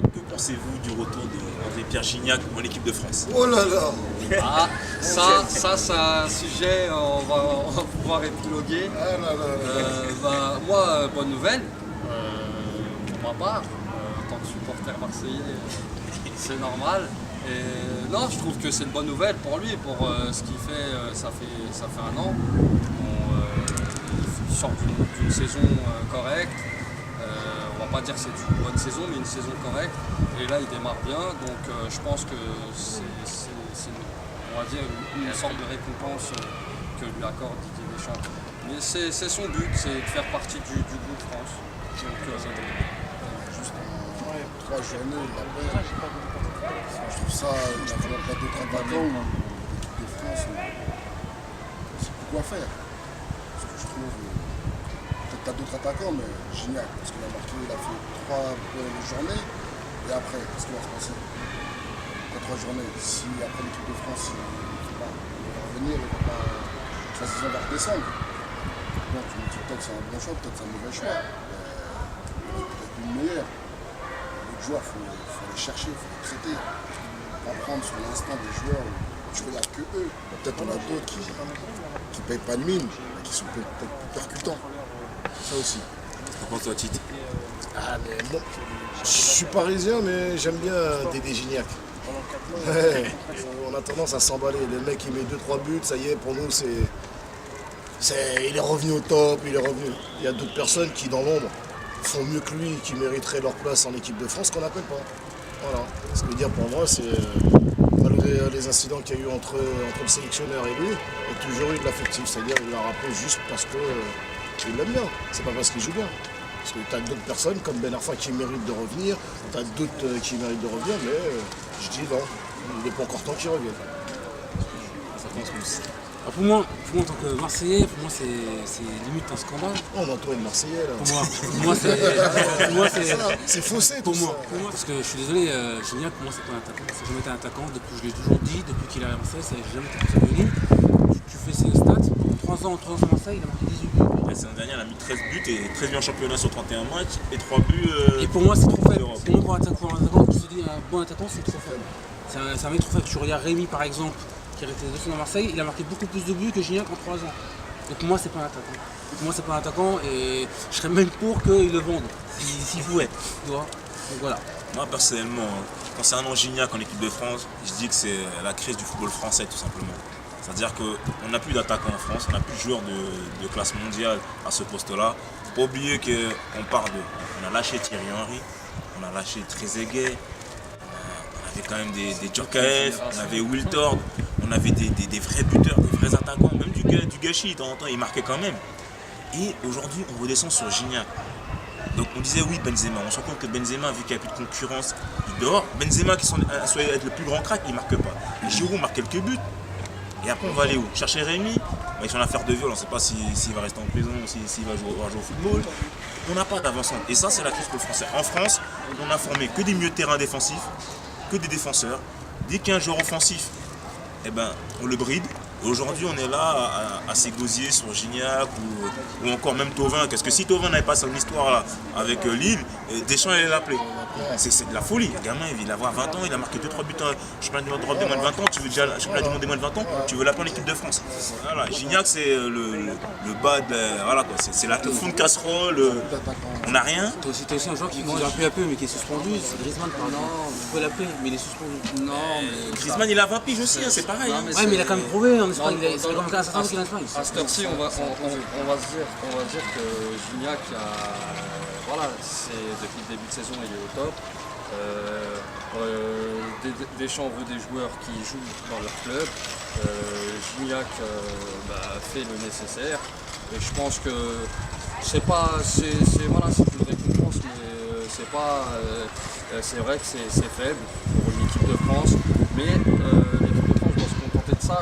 Que pensez-vous du retour d'André-Pierre Gignac en équipe de France? Oh là là. Ah, ça c'est un sujet, on va pouvoir épiloguer. Ah là là. Moi, bonne nouvelle, pour ma part, en tant que supporter marseillais, c'est normal. Et non, je trouve que c'est une bonne nouvelle pour lui, pour ce qu'il fait, ça fait un an. Il sort d'une saison correcte. On va pas dire que c'est une bonne saison, mais une saison correcte. Et là, il démarre bien, donc je pense que c'est on va dire, une sorte de récompense que lui accorde Didier Deschamps. Mais c'est son but, c'est de faire partie du groupe France. Donc, Juste en 3 journées, il a fait. Je trouve ça, il a vraiment pas d'autres attaquants ou l'équipe de France. C'est plus quoi faire. Parce que je trouve, peut-être t'as d'autres attaquants, mais Gignac, parce qu'il a marqué, il a fait 3 bonnes journées. Et après, qu'est-ce qui va se passer? Après 3 journées, si après l'équipe de France, il va revenir, il va pas. Sa saison va redescendre. Donc tu me dis peut-être c'est un bon choix, peut-être c'est un mauvais choix. Peut-être une meilleure. Les joueurs, il faut les chercher, il faut les traiter. Pas prendre sur l'instant des joueurs où tu regardes que eux. Peut-être on a d'autres qui ne payent pas de mine, mais qui sont peut-être plus percutants. Ça aussi. Qu'en penses-toi, Tite? Ah mais bon, je suis parisien mais j'aime bien Dédé Gignac. Ouais, on a tendance à s'emballer. Le mec il met 2-3 buts, ça y est, pour nous il est revenu au top, il est revenu. Il y a d'autres personnes qui dans l'ombre font mieux que lui, qui mériteraient leur place en équipe de France qu'on n'appelle pas. Voilà. Ce que je veux dire pour moi, c'est malgré les incidents qu'il y a eu entre le sélectionneur et lui, il y a toujours eu de l'affectif. C'est-à-dire qu'il l'a rappelé juste parce qu'il l'aime bien. C'est pas parce qu'il joue bien. Parce que tu as d'autres personnes comme Ben Arfa qui méritent de revenir, tu as d'autres qui méritent de revenir, mais je dis non, il n'est pas encore temps qu'ils reviennent. Alors pour moi, en tant que Marseillais, pour moi c'est limite un scandale. On entend une Marseillaise là. Pour moi C'est faussé pour tout moi, ça. parce que je suis désolé, Gignac pour moi c'est pas un attaquant. Ça n'a jamais été un attaquant, depuis je l'ai toujours dit, depuis qu'il est à Marseille, ça n'a jamais été pour sa venue. Tu fais ses stats, en 3 ans à Marseille, il a marqué 18 buts. La saison dernière, il a mis 13 buts et 13 buts en championnat sur 31 matchs et 3 buts. Et pour moi c'est trop faible. d'Europe. Pour moi pour un attaquant qui se dit un bon attaquant c'est trop faible. C'est un mec trop faible. Tu regardes Rémi par exemple, qui est resté 2 ans à Marseille, il a marqué beaucoup plus de buts que Gignac en 3 ans. Et pour moi c'est pas un attaquant. Pour moi c'est pas un attaquant et je serais même pour qu'il le vendent, s'il pouvait. Tu vois. Donc voilà. Moi, personnellement, concernant Gignac en équipe de France, je dis que c'est la crise du football français, tout simplement. C'est-à-dire qu'on n'a plus d'attaquants en France, on n'a plus de joueurs de classe mondiale à ce poste-là. Il ne faut pas oublier qu'on part de. On a lâché Thierry Henry, on a lâché Trezeguet, on avait quand même des Djorkaeff, on avait Wiltord, on avait des vrais buteurs, des vrais attaquants, même du Gâchis, de temps en temps, il marquait quand même. Et aujourd'hui, on redescend sur Gignac. Donc on disait oui Benzema, on se rend compte que Benzema, vu qu'il n'y a plus de concurrence, il dort. Benzema qui soit être le plus grand crack, il ne marque pas. Giroud marque quelques buts. Et après on va aller où? Chercher Rémi. Ils sont en affaire de viol, on ne sait pas s'il va rester en prison ou s'il va jouer au football. On n'a pas d'avancement. Et ça c'est la crise pour le français. En France, on n'a formé que des milieux de terrain défensifs, que des défenseurs. Dès qu'il y a un joueur offensif, eh ben, on le bride. Aujourd'hui, on est là à s'égosier sur Gignac ou encore même Thauvin. Qu'est-ce que si Thauvin n'avait pas son histoire là, avec Lille, Deschamps allait l'appeler. C'est de la folie. Le gamin, il va avoir 20 ans, il a marqué 2-3 buts en championnat d'Europe des moins de 20 ans. Tu veux déjà le championnat du monde des moins de 20 ans, tu veux l'appeler en équipe de France. Voilà, Gignac, c'est le bas de. Voilà quoi, c'est le fond de casserole. On n'a rien. T'as aussi un joueur qui a pu appeler mais qui est suspendu, c'est Griezmann par exemple. Tu peux l'appeler, mais il est suspendu. non, mais Griezmann, il a 20 piges aussi, hein, c'est pareil. Non, mais Ouais mais il a quand même prouvé en Espagne, Non, c'est quand même un certain temps qu'il est en Espagne. à cette heure-ci, on va se dire que Gignac, voilà, depuis le début de saison, il est au top. Deschamps veut des joueurs qui jouent dans leur club. Gignac fait le nécessaire. Et je pense que c'est une récompense, mais c'est vrai que c'est faible pour une équipe de France. Mais l'équipe de France doit se contenter de ça.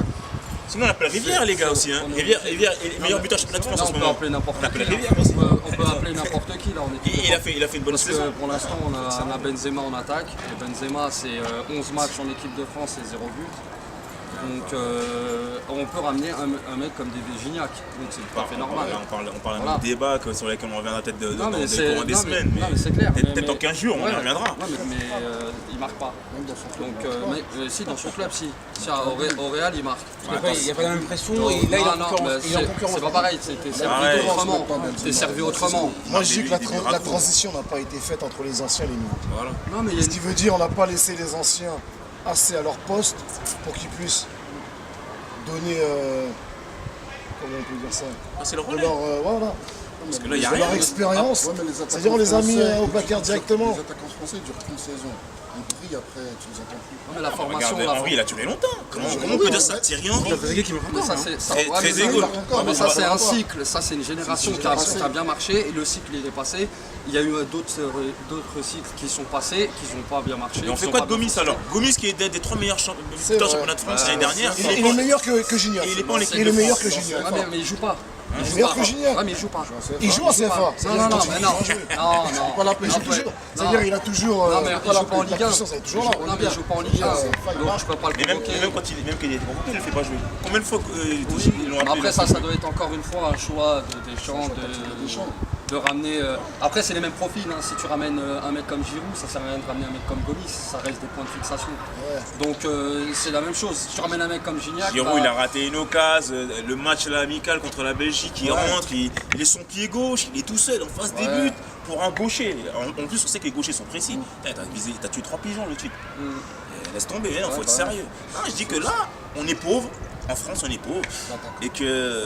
Sinon, on appelle Rivière, les gars, aussi. Hein. Rivière est meilleur buteur championnat de France en ce On peut moment. appeler n'importe On appelle qui. Rivière aussi. On peut appeler n'importe qui là en équipe de France. Il a fait une bonne Parce saison. que pour l'instant, on a Benzema en attaque. Et Benzema, c'est 11 matchs en équipe de France et 0 but. Donc on peut ramener un mec comme David Gignac, donc c'est tout à fait normal. Là, on parle Voilà. d'un débat sur lequel on reviendra peut-être Non, mais dans c'est- des non, semaines, non, mais c'est clair. peut-être dans 15 jours, on ouais, y reviendra. ouais, mais il marque pas. Même dans son club. Donc, si, dans son club, si. Si, au Real, il marque. Il n'y a pas la même pression Non, et là il est en non, concurrence. mais Il est en concurrence. c'est pas pareil, t'es servi pareil. autrement. T'es servi autrement. Moi je dis que la, Des miracles. la transition n'a pas été faite entre les anciens et les nouveaux. Voilà. Non, mais il y a Ce qui veut dire on n'a pas laissé les anciens assez à leur poste pour qu'ils puissent donner, comment on peut dire ça, Ah, c'est le de relais. leur, voilà, Parce que là, il y a de rien. leur expérience. Ouais, mais les attaquants C'est-à-dire on les a mis français, au placard directement. Les attaquants français durent qu'une saison. Ils brillent après, tu les entends plus. Non, mais la formation, Regarde, Henri, il a duré longtemps. Comment on peut dire ça? Thierry Henry. Trezeguet qui marque mais encore. ça, hein. c'est ça, Très- ouais, très mais ça, égaux. ouais, mais ça, Ouais, c'est mais un pas. cycle. Ça, c'est une génération qui a bien marché et le cycle, il est passé. Il y a eu d'autres cycles qui sont passés, qui n'ont pas bien marché. Et on qui fait sont quoi pas de Gomis bien alors? Gomis qui est des 3 meilleurs C'est buteurs vrai. championnat de France l'année dernière. Il est meilleur que Gignac. Et il est pas en équipe Il est de meilleur France. que Gignac. Ah, mais il joue pas. Il joue meilleur pas. que Gignac. Ouais, mais il joue pas. Il joue en CFA. Non, non, non, mais non. Non, Pas la pêche. non. Toujours. Non. C'est-à-dire il a toujours. Non, mais il joue pas en la Ligue 1. puissance, elle est toujours là. Non, mais il joue pas en Ligue 1. Donc je peux pas le Mais même convoquer. quand il était convoqué, il ne le fait pas jouer. Combien de fois ils l'ont appelé? Après ça doit être encore une fois un choix de Deschamps de ramener. Après c'est les mêmes profils. Hein. Si tu ramènes un mec comme Giroud, ça sert à rien de ramener un mec comme Gomis. Ça reste des points de fixation. Donc c'est la même chose. Si tu ramènes un mec comme Gignac, Giroud, il a raté une occasion, le match là, amical contre la Belgique, il rentre, il est son pied gauche, il est tout seul en face des buts pour un gaucher. En plus, on sait que les gauchers sont précis. T'as tué 3 pigeons le titre. Laisse tomber, il faut être sérieux. Non, je dis que là, on est pauvre, en France on est pauvre, et que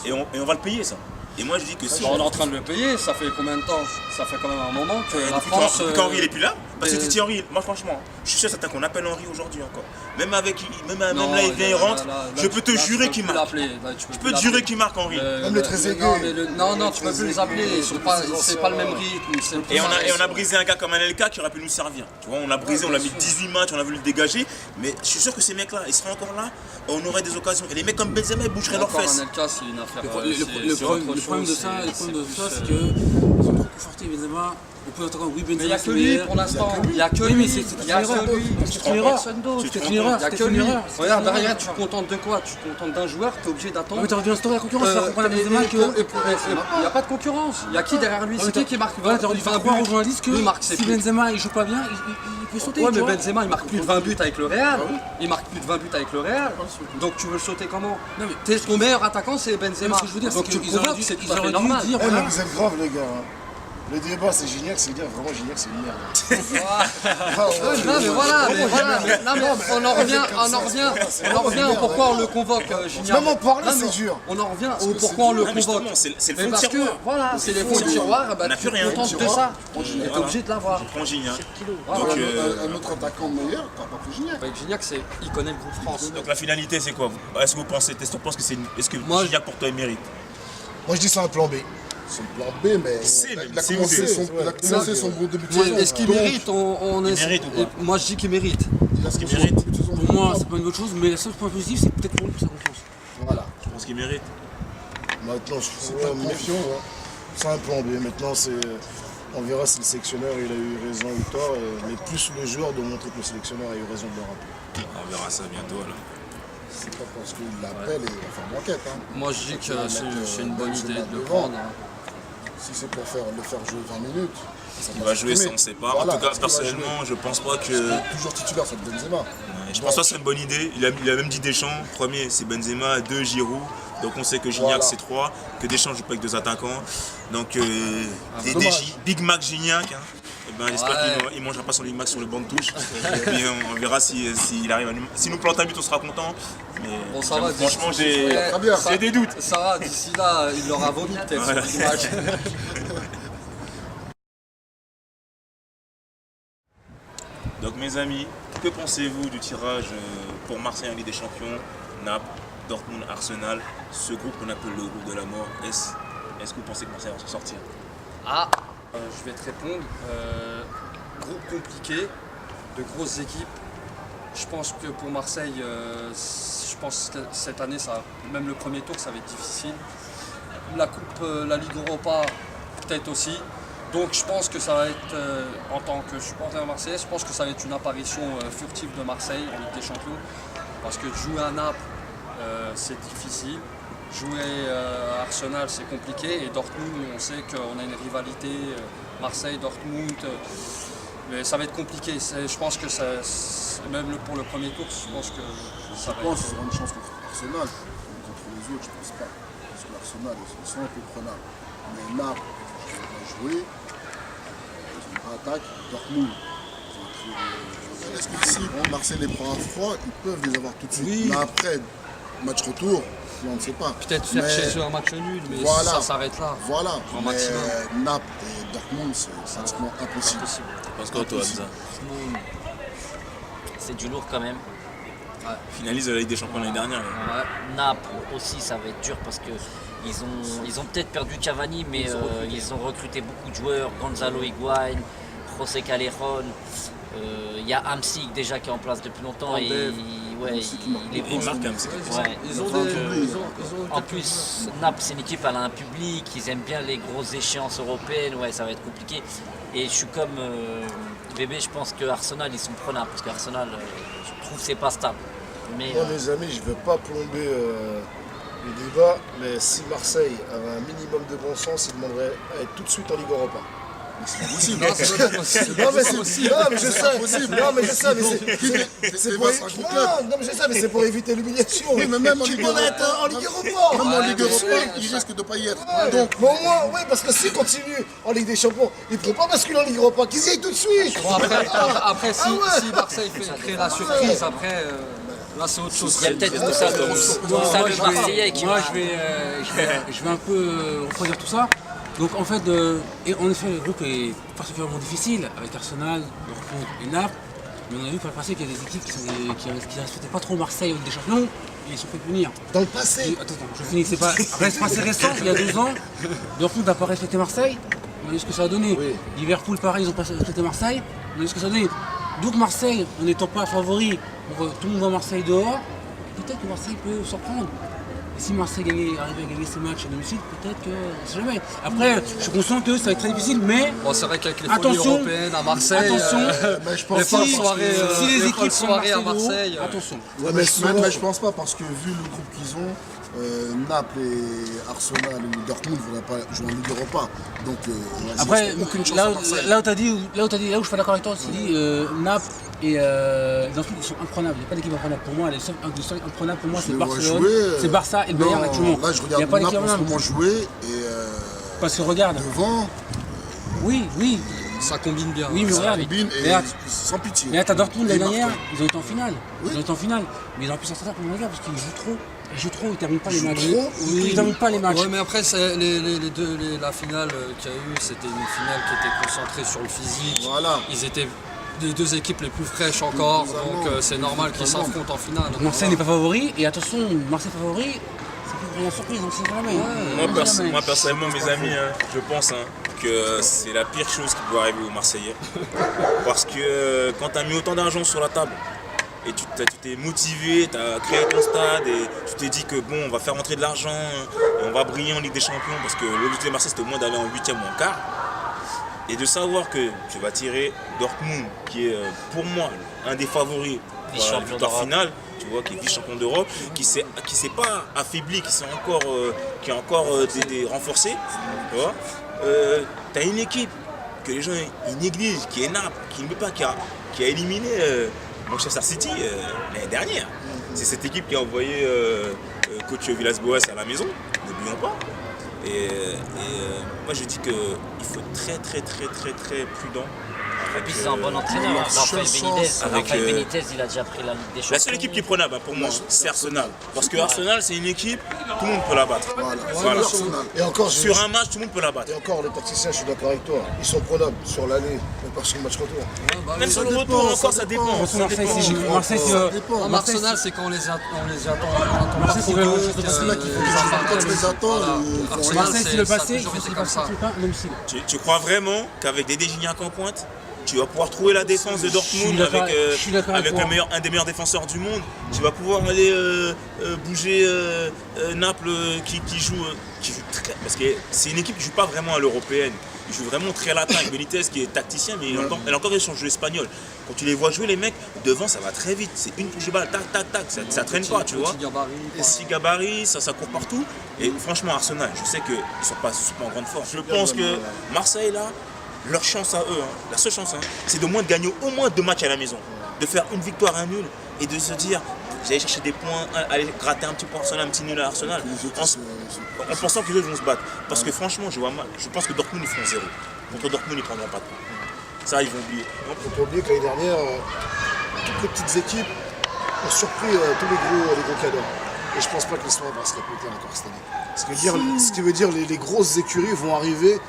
et on va le payer ça. Et moi je dis que si. on est en train de le payer. Ça fait combien de temps? Ça fait quand même un moment que la France. Depuis qu'Henri il est plus là, parce que Titi Henry, moi franchement, je suis sûr certain qu'on appelle Henri aujourd'hui encore. Même là il vient, il rentre, je peux te jurer qu'il marque. Je peux te jurer qu'il marque Henri. Même le Trezeguet. Non, tu peux plus les appeler. C'est pas le même rythme. Et on a brisé un gars comme Anelka qui aurait pu nous servir. Tu vois, on l'a brisé, on l'a mis 18 matchs, on a voulu le dégager. Mais je suis sûr que ces mecs-là, ils seraient encore là, on aurait des occasions. Et les mecs comme Benzema, ils bougeraient leurs fesses. Anelka, c'est une affaire. Le problème de ça, c'est que ils sont trop confortés Benzema. On peut entendre oui Mais il n'y Benzema a que c'est lui meilleur. pour l'instant. Il n'y a que Oui lui. mais c'est Il y a que lui. c'est une erreur. Personne d'autre. C'est une erreur. Il n'y a C'est que une lui. erreur. Regarde derrière, tu te contentes de quoi? Tu te contentes d'un joueur, tu es obligé d'attendre. Mais t'aurais dû instaurer la concurrence, faire comprendre à Benzema que. Il n'y a pas de concurrence. Il y a qui derrière lui? C'est qui marque Voilà, t'aurais dû faire croire aux journalistes que Lui marque ses si buts. Benzema il joue pas bien, il peut sauter. Ouais, tu mais vois. Benzema il marque plus de 20 buts avec le Real. Il marque plus de 20 buts avec le Real. Donc tu veux le sauter comment? Non, mais- Ton meilleur attaquant c'est Benzema. Ce que je veux dire, Donc c'est tu le qu'ils auraient convoques, dû- c'est tout ils à fait auraient dû normal. dire Eh, mais voilà. vous êtes grave les gars. Hein. Le débat c'est Gignac, c'est dire vraiment Gignac c'est une merde. Non mais voilà, on en revient au pourquoi on le convoque Gignac. Même en parler, Non, mais c'est dur. On en revient au pourquoi on le Non, mais convoque. justement, c'est le Mais fond de parce que tiroir. voilà, c'est les fonds de tiroir, bah, On n'a tu plus te rien. contentes de ça. Et t'es obligé de l'avoir. Je prends Gignac. Voilà. Donc, Un autre attaquant meilleur, t'as pas pris Gignac. Avec Gignac, il connaît le groupe France. Donc la finalité c'est quoi? Est-ce que vous pensez, est-ce que Moi, Gignac pour toi il mérite? Moi je dis c'est un plan B. C'est le plan B, mais C'est même, il a c'est commencé où, son gros début de Moi, saison. est-ce qu'il Donc, mérite mérite ou pas? Moi je dis qu'il mérite. il a ce qu'il mérite. Pour moi, c'est pas une bonne chose, mais le seul point positif, c'est peut-être pour lui, pour sa confiance. Voilà. Je pense qu'il mérite. Maintenant C'est pas confiant. hein. c'est un plan B. Maintenant on verra si le sélectionneur il a eu raison ou tort. Mais plus le joueur de montrer que le sélectionneur a eu raison de le rappeler. On verra ça bientôt là. C'est pas parce qu'il l'appelle et il va faire banquette. Hein. Moi je dis que c'est une bonne idée de le devant. prendre. hein. Si c'est pour le faire jouer 20 minutes, ça Il va jouer, ça on ne sait pas. Voilà, En tout cas, est-ce qu'il va personnellement, je pense pas que. jouer toujours titulaire, c'est Benzema. Je pense pas que c'est une bonne idée. Il a même dit Deschamps. Premier, c'est Benzema. 2, Giroud. Donc on sait que Gignac Voilà. c'est 3. Que Deschamps joue pas avec 2 attaquants. Donc dommage. Big Mac Gignac. Hein. Eh ben, j'espère Ouais. qu'il ne mangera pas son Big Mac sur le banc de touche. Et puis on verra s'il arrive à nous. S'il nous plante un but, on sera content. Mais Bon, ça va, franchement, Ouais, Très bien. j'ai des doutes. Ça va, d'ici là, il l'aura vomi peut-être Voilà. sur l'image. Donc mes amis, que pensez-vous du tirage pour Marseille en Ligue des Champions, Naples, Dortmund, Arsenal, ce groupe qu'on appelle le groupe de la mort? Est-ce que vous pensez que Marseille va s'en sortir? Je vais te répondre. Groupe compliqué, de grosses équipes. Je pense que pour Marseille, je pense que cette année, même le premier tour, ça va être difficile. La Coupe, la Ligue Europa, peut-être aussi. Donc je pense que ça va être, en tant que supporter marseillais, je pense que ça va être une apparition furtive de Marseille en Ligue des Champions. Parce que jouer à Naples, c'est difficile. Jouer à Arsenal, c'est compliqué. Et Dortmund, on sait qu'on a une rivalité Marseille-Dortmund. Mais ça va être compliqué. Je pense que même pour le premier tour, je pense que ça va Je pense qu'ils auront une chance contre Arsenal. Contre les autres, je pense pas. Parce que l'Arsenal, ils sont un peu prenables. Mais Naples, ils vont jouer. Ils ont une attaque. Dortmund, est-ce que si Marseille les prend à froid, ils peuvent les avoir tout de suite. Oui. Mais après, match retour, on ne sait pas. peut-être faire Mais chez eux un match nul, mais voilà. ça s'arrête là. Voilà, Grand mais maximum. Naples et Dortmund, c'est pratiquement impossible. Parce que toi, Hamza, C'est du lourd quand même. finaliste de la Ligue des Champions l'année dernière. là. Naples aussi, ça va être dur parce que ils ont peut-être perdu Cavani, mais ils ont recruté beaucoup de joueurs. Gonzalo Higuaín, José Callejon. Il y a Hamsik déjà qui est en place depuis longtemps et il est Il bon. marque un petit peu. Ouais. Ils ont Donc, des. en plus, Naples, c'est une équipe, elle a un public, ils aiment bien les grosses échéances européennes, ouais, ça va être compliqué. Et je suis comme Bébé, je pense que Arsenal, ils sont prenables, parce qu'Arsenal, je trouve que c'est pas stable. Mais Moi, mes amis, je ne veux pas plomber le débat, mais si Marseille avait un minimum de bon sens, il demanderait à être tout de suite en Ligue Europa. C'est pas possible. Non, mais je sais, non, mais je sais, mais c'est pour non, mais je sais, mais c'est pour éviter l'humiliation. Oui, mais même en Tu Ligue peux Europa. être en Ligue Europa. Même en Ligue bien Europa, sûr. il risque de ne pas y être. Ouais, Donc, mais au moins, oui, parce que s'ils continuent en Ligue des Champions, ils ne pourront pas basculer en Ligue Europa, qu'ils y aillent tout de suite. Bon, après si, Ah ouais. si Marseille crée la surprise, après, là c'est autre chose. il y a peut-être tout ça, le Marseillais qui Moi, va... je vais un peu refroidir tout ça. Donc en fait, et en effet, le groupe est particulièrement difficile avec Arsenal, Dortmund et Naples. Mais on a vu par le passé qu'il y a des équipes qui respectaient pas trop Marseille avec des champions et ils se sont fait punir. Dans le passé. Attends, je finis, c'est pas assez récent, il y a 2 ans, Dortmund n'a pas respecté Marseille, on a vu ce que ça a donné. Oui. Liverpool, pareil, ils n'ont pas respecté Marseille, on a vu ce que ça a donné. Donc Marseille, en n'étant pas favori, tout le monde voit Marseille dehors, peut-être que Marseille peut surprendre. Et si Marseille arrive à gagner ses matchs à domicile, peut-être que, on sait jamais. Après, je suis conscient que ça va être très difficile, mais Bon, c'est vrai qu'avec les folies attention, européennes à Marseille, mais je les pense folles pas. soirées, si les équipes folles sont soirées à de haut, Marseille, attention. Ouais, mais je pense pas parce que vu le groupe qu'ils ont, Naples et Arsenal ou Dortmund ne vont pas jouer en Ligue Europa. Donc Après, ils n'ont aucune chance là à Marseille. où tu as dit, là où je suis pas d'accord avec toi, tu dis Naples et Dortmund, ils sont imprenables. Il n'y a pas d'équipe imprenable. Pour moi, les seuls imprenables, pour moi, c'est Je les vois Barcelone, jouer, c'est Barça et le Bayern non, actuellement. Là, je Il n'y a regarde pas d'équipe Naples en ce imprenable. moment jouer et Parce que regarde, devant, oui, ça combine bien. oui, mais regarde. Combine et Regarde. sans pitié. Mais là, t'as Dortmund Et l'année dernière, marquant. ils ont été en finale. Oui. Ils ont été en finale. Mais ils ont pu s'en sortir pour le parce qu'ils jouent trop. Ils jouent trop, ils terminent pas les Ils jouent matchs. trop Ils terminent pas les matchs. Ouais, mais après, la finale qu'il y a eu, c'était une finale qui était concentrée sur le physique. Voilà. Ils étaient les deux équipes les plus fraîches encore, Les donc Allemands, c'est normal qu'ils les Allemands. s'affrontent en finale. Marseille n'est pas favori. Et attention, Marseille favori, c'est plus la surprise, on sait jamais. Moi, personnellement, mes amis, je pense que c'est la pire chose qui peut arriver aux Marseillais. Parce que quand tu as mis autant d'argent sur la table et tu t'es motivé, tu as créé ton stade et tu t'es dit que bon, on va faire rentrer de l'argent et on va briller en Ligue des Champions parce que l'objectif de Marseille c'était au moins d'aller en 8e ou en quart. Et de savoir que tu vas tirer Dortmund, qui est pour moi un des favoris pour la Vice-champion victoire d'Europe. finale, tu vois, qui est vice-champion d'Europe, qui s'est pas affaibli, qui est encore renforcé, tu vois. Tu as une équipe que les gens ils négligent, qui est Naples, qui ne peut pas, qui a éliminé Manchester City l'année dernière. C'est cette équipe qui a envoyé coach Villas-Boas à la maison, n'oublions pas. Et moi je dis qu'il faut être très prudent. Et puis c'est un bon entraîneur, Rafael Benitez. avec, Rafael Benitez, il a déjà pris la Ligue des Champions. La seule équipe qui est prenable pour moi, c'est Arsenal. Parce que Arsenal, c'est une équipe, tout le monde peut la battre. Voilà. Arsenal. Et encore, Sur un match, tout le monde peut la battre. et encore, les tacticiens, je suis d'accord avec toi. Ils sont prenables sur l'année, mais pas sur le match retour. Même sur le ça retour, dépend, encore, ça ça dépend. dépend. Attention, Marseille, dépend. Marseille, Ça dépend. En Arsenal, c'est quand on les attend. Marseille, c'est vraiment C'est là qu'il faut que quand tu les attends, ils font rien. Marseille, c'est le ça a passé, toujours été c'est comme ça. pas un domicile. Tu crois vraiment qu'avec des Gignac en pointe, tu vas pouvoir trouver la défense de Dortmund je suis d'accord avec toi. un des meilleurs défenseurs du monde. Tu vas pouvoir aller bouger Naples qui joue très... Parce que c'est une équipe qui ne joue pas vraiment à l'européenne. il joue vraiment très latin avec Benitez qui est tacticien, mais il a encore son jeu espagnol. Quand tu les vois jouer, les mecs, devant, ça va très vite. C'est une touche de balle, tac, tac, tac, ça traîne pas, tu vois. Petit gabarit, ça court partout. Et franchement, Arsenal, je sais qu'ils ne sont pas en grande forme. Je pense que Marseille, là, leur chance à eux, la seule chance, c'est de moins de gagner au moins 2 matchs à la maison. De faire une victoire, un nul, et de se dire, j'allais chercher des points, aller gratter un petit point Arsenal, un petit nul à Arsenal, en pensant qu'ils vont se battre. Parce que franchement, je pense que Dortmund, ils feront 0. Contre Dortmund, ils ne prendront pas de points. Ça, ils vont oublier. Il ne faut pas oublier que l'année dernière, toutes les petites équipes ont surpris tous les gros cadors. Et je pense pas que l'histoire va se répéter encore cette année. Ce qui veut dire les grosses écuries vont arriver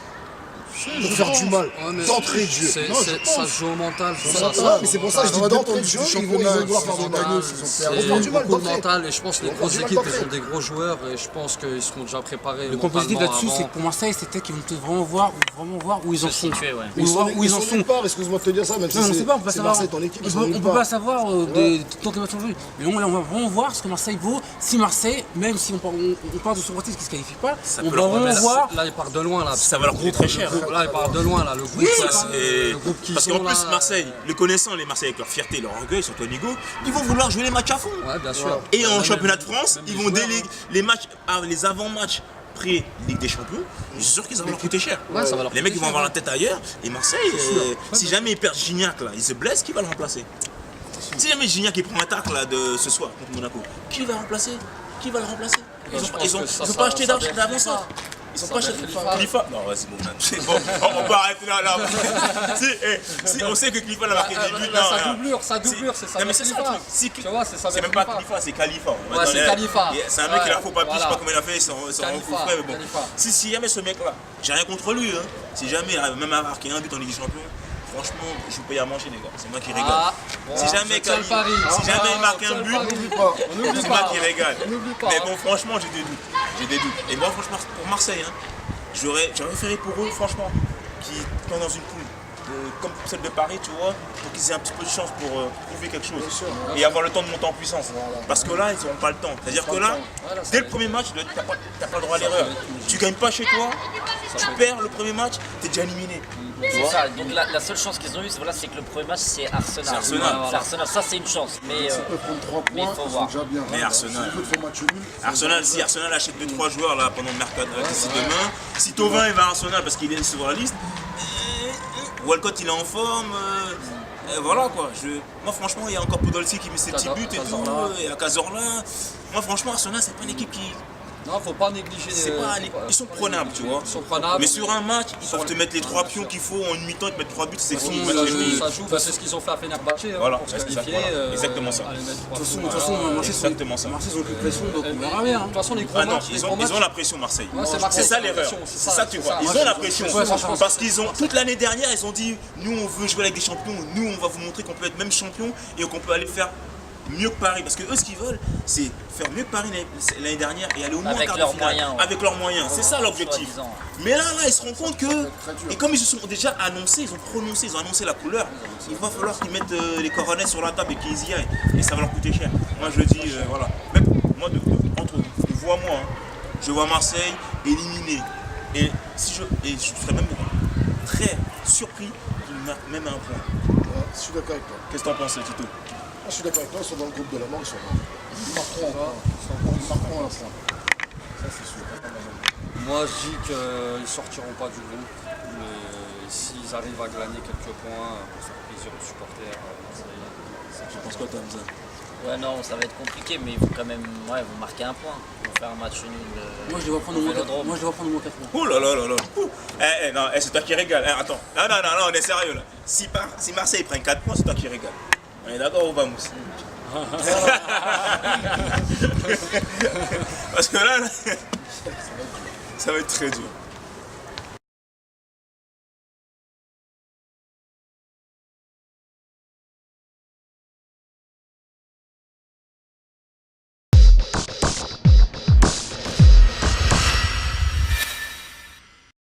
pour faire du mal, d'entrée de jeu. Ça se joue au mental. Mais c'est pour ça que je dis d'entrée de jeu, ils vont vouloir faire du mal. Beaucoup le mental, et je pense que les grosses équipes, ils ont des gros joueurs, et je pense qu'ils seront déjà préparés. Le point positif là-dessus, c'est que pour Marseille, c'est peut-être qu'ils vont peut-être vraiment voir où ils en sont. Où ils en sont. Excuse-moi de te dire ça, même si c'est Marseille ton équipe. On ne peut pas savoir tant que les matchs ont joué. Mais on va vraiment voir ce que Marseille vaut. Si Marseille, même si on parle de son côté qui ne se qualifie pas, on va vraiment voir. Là, il part de loin. Ça va leur coûter très cher. Là, il part de loin, là, le groupe. Parce qu'en plus, Marseille, les connaissants, les Marseillais avec leur fierté, leur orgueil, surtout Nigo, ils vont vouloir jouer les matchs à fond. Ouais, bien sûr. Et en championnat de France, ils vont déléguer les matchs, les avant-matchs pré-Ligue des Champions. Je suis sûr qu'ils vont leur coûter cher. Les mecs, ils vont avoir la tête ailleurs. Et Marseille, si jamais ils perdent Gignac, là, ils se blessent, qui va le remplacer? Si jamais Gignac il prend un tacle là, de ce soir contre Monaco, qui va le remplacer? Qui va le remplacer? Ils n'ont pas acheté d'avant-centre. Ils sont pas achetés Khalifa. Non, ouais, c'est bon. On peut arrêter là. Si on sait que Khalifa a marqué des buts. Sa doublure, c'est ça. Non, mais c'est ça le truc. Tu vois, c'est même pas Khalifa, c'est Khalifa. Ouais, c'est Khalifa. C'est un mec qui a faux papier, je sais pas comment il a fait, c'est un fou frère, mais bon. Si jamais ce mec-là, j'ai rien contre lui, si jamais, même à marquer un but en Ligue des Champions, franchement, je vous paye à manger, les gars. C'est moi qui régale. Si jamais il marque un but, c'est moi qui régale. Mais bon, franchement, j'ai des doutes. Et moi, franchement, pour Marseille, j'aurais préféré pour eux, franchement, qu'ils sont dans une poule comme celle de Paris, tu vois, pour qu'ils aient un petit peu de chance pour prouver quelque chose et avoir le temps de monter en puissance. Parce que là, ils n'auront pas le temps. C'est-à-dire que là, dès le premier match, tu n'as pas le droit à l'erreur. Tu ne gagnes pas chez toi, tu perds le premier match, tu es déjà éliminé. C'est ça, donc la seule chance qu'ils ont eue, c'est que le premier match c'est Arsenal. C'est Arsenal, ça c'est une chance. Mais il faut voir. Mais Arsenal, si Arsenal achète 2-3 joueurs là pendant le mercato d'ici demain, si Thauvin il va à Arsenal parce qu'il est sur la liste, Walcott il est en forme, voilà quoi. Moi franchement il y a encore Podolski qui met ses petits buts et tout, il y a Cazorla. Moi franchement Arsenal c'est pas une équipe qui... Non, faut pas négliger. Ils sont prenables, tu vois. Mais sur un match, ils peuvent te mettre les 3 pions qu'il faut en une mi-temps, ils te mettent 3 buts, c'est fini. Ça joue, c'est ce qu'ils ont fait à Fenerbahçe. Voilà, pour se qualifier. Exactement ça. De toute façon, Marseille, ils ont plus de pression, donc on verra bien. De toute façon, les gros matchs. Ils ont la pression, Marseille. C'est ça l'erreur. C'est ça que tu vois. Ils ont la pression. Parce qu'ils ont, toute l'année dernière, ils ont dit nous, on veut jouer avec des champions, nous, on va vous montrer qu'on peut être même champion et qu'on peut aller faire mieux que Paris, parce que eux ce qu'ils veulent c'est faire mieux que Paris l'année dernière et aller au moins en quart de finale avec leurs moyens, c'est ça l'objectif. Mais là ils se rendent compte que, et comme ils se sont déjà annoncés, ils ont annoncé la couleur, il va falloir qu'ils mettent les coronets sur la table et qu'ils y aillent, et ça va leur coûter cher. Moi je dis voilà, même moi je vois Marseille éliminé, et je serais même très surpris qu'ils marquent même un point. Je suis d'accord avec toi. Qu'est-ce que t'en penses, Tito? Je suis d'accord avec toi, ils sont dans le groupe de la mort, ils marqueront un point. Ça c'est sûr. Moi je dis qu'ils sortiront pas du groupe, mais s'ils arrivent à gagner quelques points pour faire plaisir aux supporters, Je pense quoi toi, Hamza? Ouais, non, ça va être compliqué, mais il faut quand même marquer un point. Ils vont faire un match nul. Moi je devrais prendre au moins 4 points. Ouh là là là là. Non, c'est toi qui régale. Attends. Non, on est sérieux là. Si Marseille prend 4 points, c'est toi qui régale. On est d'accord ou pas, Mousse? Parce que là, ça va être très dur.